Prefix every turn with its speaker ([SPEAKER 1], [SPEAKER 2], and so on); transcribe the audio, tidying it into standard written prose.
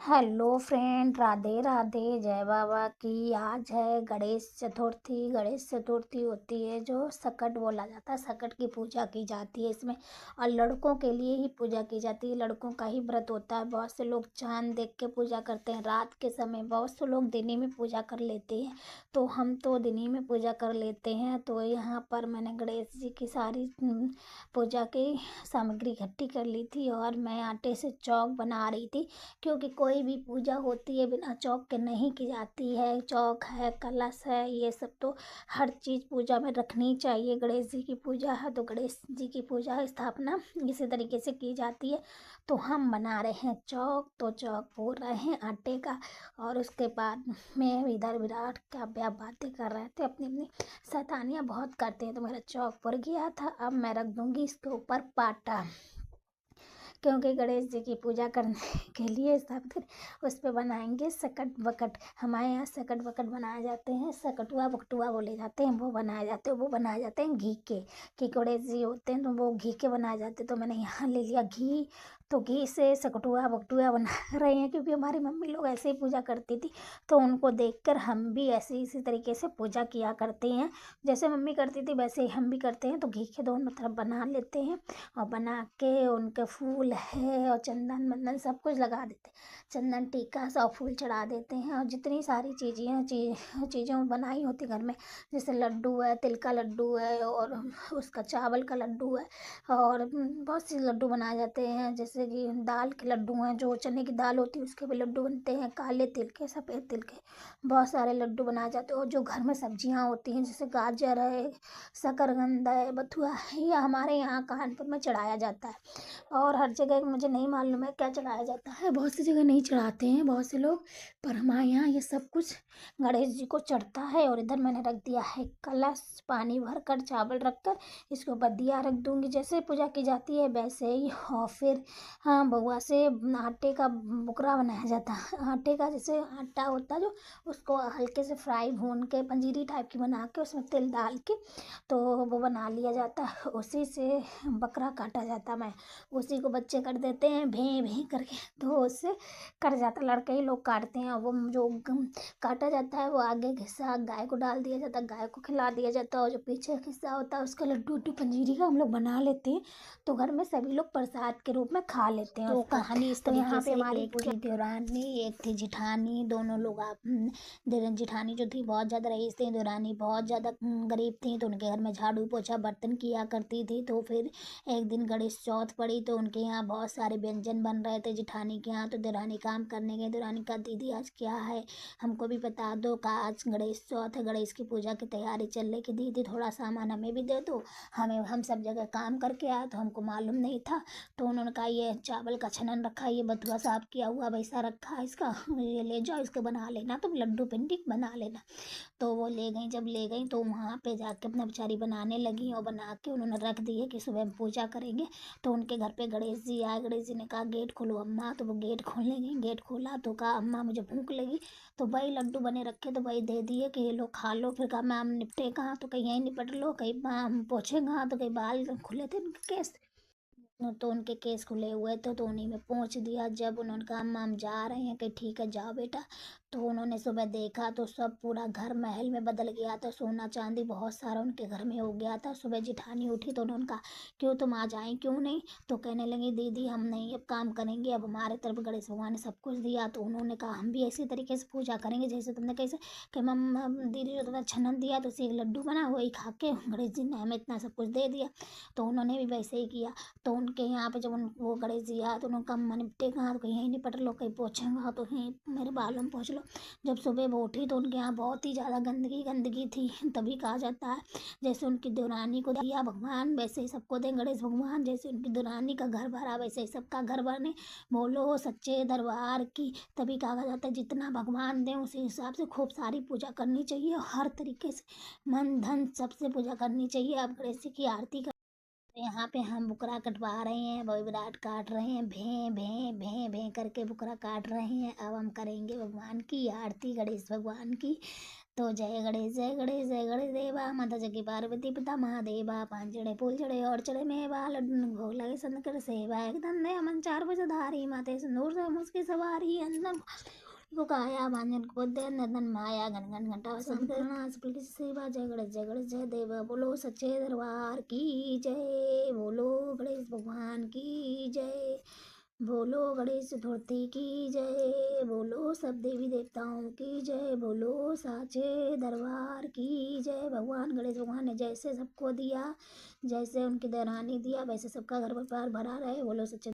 [SPEAKER 1] Hello friend, Radhe Radhe. जय बाबा की। आज है गणेश चतुर्थी। गणेश चतुर्थी होती है जो सकट बोला जाता है। सकट की पूजा की जाती है इसमें, और लड़कों के लिए ही पूजा की जाती है। लड़कों का ही व्रत होता है। बहुत से लोग चांद देख के पूजा करते हैं रात के समय, बहुत से लोग दिन ही में पूजा कर लेते हैं। तो हम तो दिन ही में पूजा कर लेते हैं। तो यहाँ पर मैंने गणेश जी की सारी पूजा की सामग्री इकट्ठी कर ली थी, और मैं आटे से चौक बना रही थी, क्योंकि कोई भी पूजा होती है बिना चौक के नहीं की जाती है। चौक है, कलश है, ये सब तो हर चीज़ पूजा में रखनी चाहिए। गणेश जी की पूजा है तो गणेश जी की पूजा स्थापना इसी तरीके से की जाती है। तो हम बना रहे हैं चौक, तो चौक भून रहे हैं आटे का। और उसके बाद में इधर विराट क्या क्या बातें कर रहे थे, अपनी अपनी शैतानियाँ बहुत करते हैं। तो मेरा चौक भर गया था। अब मैं रख दूंगी इसके ऊपर पाटा, क्योंकि गणेश जी की पूजा करने के लिए सब उस पे बनाएंगे सकट बकट। हमारे यहाँ सकट बकट बनाए जाते हैं, सकटुआ बकटुआ बोले जाते हैं, वो बनाए जाते हैं। वो बनाए जाते हैं घी के, कि गणेश जी होते हैं तो वो घी के बनाए जाते हैं। तो मैंने यहाँ ले लिया घी, तो घी से सकटुआ बकटुआ बना रहे हैं, क्योंकि हमारी मम्मी लोग ऐसे ही पूजा करती थी। तो उनको देखकर हम भी ऐसे इसी तरीके से पूजा किया करते हैं। जैसे मम्मी करती थी वैसे ही हम भी करते हैं। तो घी के दोनों तरफ बना लेते हैं, और बना के उनके फूल है और चंदन वंदन सब कुछ लगा देते हैं। चंदन टीका सब फूल चढ़ा देते हैं, और जितनी सारी चीज़ें बनाई होती घर में, जैसे लड्डू है, तिल का लड्डू है, और उसका चावल का लड्डू है, और बहुत सी लड्डू बनाए जाते हैं। जैसे कि दाल के लड्डू हैं, जो चने की दाल होती है उसके भी लड्डू बनते हैं, काले तिल के, सफ़ेद तिल के, बहुत सारे लड्डू बनाए जाते हैं। और जो घर में सब्जियां होती हैं, जैसे गाजर है, शकरकंद है, बथुआ है, यह हमारे यहाँ कानपुर में चढ़ाया जाता है। और हर जगह मुझे नहीं मालूम है क्या चढ़ाया जाता है, बहुत सी जगह नहीं चढ़ाते हैं बहुत से लोग, पर हमारे यहाँ ये सब कुछ गणेश जी को चढ़ता है। और इधर मैंने रख दिया है कलश, पानी भर कर, चावल रख कर, इसके ऊपर दिया रख दूंगी। जैसे पूजा की जाती है वैसे ही। और फिर हाँ, बउआ से आटे का बुकरा बनाया जाता है। आटे का जैसे आटा होता है जो, उसको हल्के से फ्राई भून के पंजीरी टाइप की बना के उसमें तिल डाल के, तो वो बना लिया जाता है। उसी से बकरा काटा जाता है। मैं उसी को बच्चे कर देते हैं भें भें करके, तो उससे कट जाता है। लड़के ही लोग काटते हैं। और वो जो काटा जाता है वो आगे का हिस्सा गाय को डाल दिया जाता है, गाय को खिला दिया जाता है। और जो पीछे का हिस्सा होता है उसका लड्डू उड्डू पंजीरी का हम लोग बना लेते हैं। तो घर में सभी लोग प्रसाद के रूप में खा लेते हैं। तो कहानी इस
[SPEAKER 2] तो
[SPEAKER 1] तरीके
[SPEAKER 2] यहाँ पे
[SPEAKER 1] से,
[SPEAKER 2] हमारी
[SPEAKER 1] एक
[SPEAKER 2] पूजा।
[SPEAKER 1] थी देवरानी, एक थी जिठानी, दोनों लोग आप जिठानी जो थी बहुत ज़्यादा रईस थी, देवरानी बहुत ज़्यादा गरीब थी। तो उनके घर में झाड़ू पोछा बर्तन किया करती थी। तो फिर एक दिन गणेश चौथ पड़ी, तो उनके यहाँ बहुत सारे व्यंजन बन रहे थे जिठानी के यहाँ। तो देवरानी काम करने गई। देवरानी का दीदी आज क्या है, हमको भी बता दो, का आज गणेश चौथ है, गणेश की पूजा की तैयारी चल रही, कि दीदी थोड़ा सामान हमें भी दे दो, हम सब जगह काम करके आए तो हमको मालूम नहीं था। तो उन्होंने कहा ये चावल का छनन रखा है, ये बथुआ साफ किया हुआ वैसा रखा है इसका, ये ले जाओ, इसके बना लेना, तुम लड्डू पिंडी बना लेना। तो वो ले गई। जब ले गई तो वहाँ पे जाके अपना बेचारी बनाने लगी, और बना के उन्होंने रख दिए कि सुबह हम पूजा करेंगे। तो उनके घर पे गणेश जी आए। गणेश जी ने कहा गेट खोलो अम्मा। तो वो गेट खोलने गई। गेट खोला तो कहा अम्मा मुझे भूख लगी। तो वही लड्डू बने रखे, तो वही दे दिए कि ये लो खा लो। फिर कहा मैम निपटे कहाँ, तो कहीं यहीं निपट लो, कहीं मैम पोछे कहाँ, तो कहीं बाल खुले थे उनके केस, तो उनके केस खुले हुए थे, तो उन्हीं में पहुंच दिया। जब उन्होंने कहा अम्मा हम जा रहे हैं, कि ठीक है जाओ बेटा। तो उन्होंने सुबह देखा तो सब पूरा घर महल में बदल गया था, सोना चांदी बहुत सारा उनके घर में हो गया था। सुबह जिठानी उठी तो उन्होंने कहा क्यों तुम आ जाएं, क्यों नहीं। तो कहने लगी दीदी हम नहीं अब काम करेंगे, अब हमारे तरफ गणेश भगवान ने सब कुछ दिया। तो उन्होंने कहा हम भी इसी तरीके से पूजा करेंगे जैसे तुमने, कैसे कि मम दीदी जो तुम्हें छनन दिया तो उसे एक लड्डू बना, वही खा के गणेश जी ने हमें इतना सब कुछ दे दिया। तो उन्होंने भी वैसे ही किया। तो उनके यहाँ पे जब वो गणेश जी आए तो उन्होंने कहा अम्मा निपटे कहाँ, तो कहीं यहीं निपट लो, कहीं पोछेंगा तो यहीं मेरे बालों में पोछ लो। जब सुबह वो उठी तो उनके यहाँ बहुत ही ज़्यादा गंदगी गंदगी थी। तभी कहा जाता है जैसे उनकी देवरानी को दिया भगवान वैसे ही सबको दें गणेश भगवान, जैसे उनकी देवरानी का घर भरा वैसे ही सबका घर बने, बोलो सच्चे दरबार की। तभी कहा जाता है जितना भगवान दें उसी हिसाब से खूब सारी पूजा करनी चाहिए, और हर तरीके से मन धन सबसे पूजा करनी चाहिए। अब गणेश जी की आरती, तो यहाँ पे हम बुकरा कटवा रहे हैं, वही विराट काट रहे हैं, भें भें भें भें करके बुकरा काट रहे हैं। अब हम करेंगे भगवान की आरती, गणेश भगवान की। तो जय गणेश जय गणेश जय गणेश देवा, माता जगी पार्वती पिता महादेवा, पाँच जड़े फूल चढ़े और चढ़े मेवा, लड्डू भोग लगे संत कर सेवा, एक धंधे अमन चार भुजधारी, माथे सिंदूर से मुस्की सवारी, अंदन को काया बांधन को दे नंदन माया, घन घन घंटा संकरनास पुलिस की सेवा, जय गणेश जय देवा, बोलो सच्चे दरबार की जय, बोलो गणेश भगवान की जय, बोलो गणेश चतुर्थी की जय, बोलो सब देवी देवताओं की जय, बोलो साचे दरबार की जय। भगवान गणेश भगवान ने जैसे सबको दिया, जैसे उनकी देवरानी दिया, वैसे सबका घर परिवार भरा रहे, बोलो सच्चे